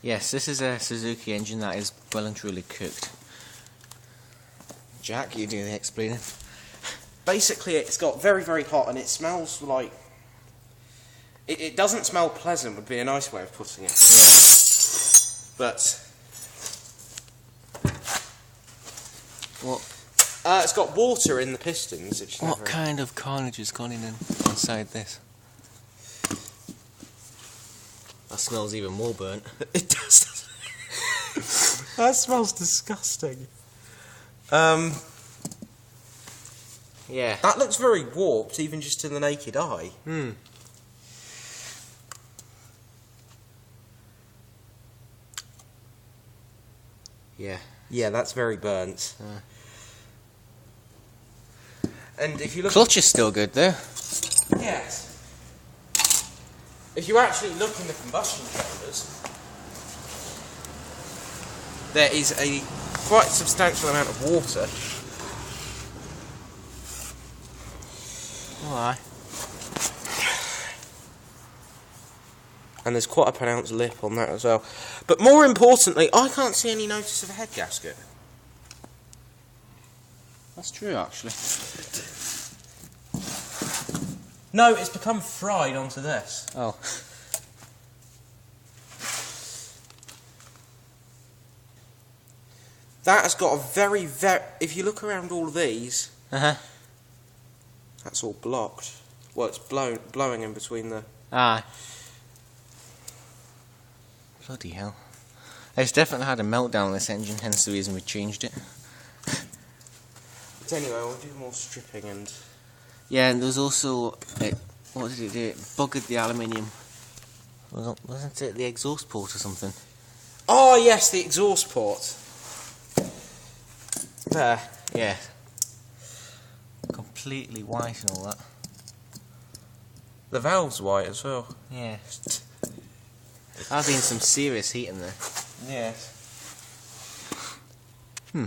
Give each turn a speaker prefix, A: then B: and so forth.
A: Yes, this is a Suzuki engine that is well and truly cooked. Jack, you do the explaining.
B: Basically, it's got very, very hot, and it smells like... It doesn't smell pleasant, would be a nice way of putting it.
A: Yeah.
B: But...
A: What?
B: It's got water in the pistons. Which
A: What kind of carnage has gone in inside this? That smells even more burnt.
B: It does. That smells disgusting.
A: Yeah.
B: That looks very warped, even just to the naked eye.
A: Hmm. Yeah.
B: Yeah, that's very burnt. And if you look...
A: Clutch is still good though.
B: Yes. If you actually look in the combustion chambers, there is a quite substantial amount of water.
A: Why?
B: And there's quite a pronounced lip on that as well. But more importantly, I can't see any notice of a head gasket.
A: That's true, actually.
B: No, it's become fried onto this.
A: Oh.
B: That has got a very, very... If you look around all of these, that's all blocked. Well, it's blowing in between the...
A: Ah. Bloody hell. It's definitely had a meltdown on this engine, hence the reason we changed it.
B: But anyway, we'll do more stripping and...
A: Yeah, and there was also... what did it do? It buggered the aluminium. Wasn't it the exhaust port or something?
B: Oh, yes, the exhaust port. There.
A: Yeah. Completely white and all that.
B: The valve's white as well.
A: Yeah. There's been some serious heat in there.
B: Yes.
A: Hmm.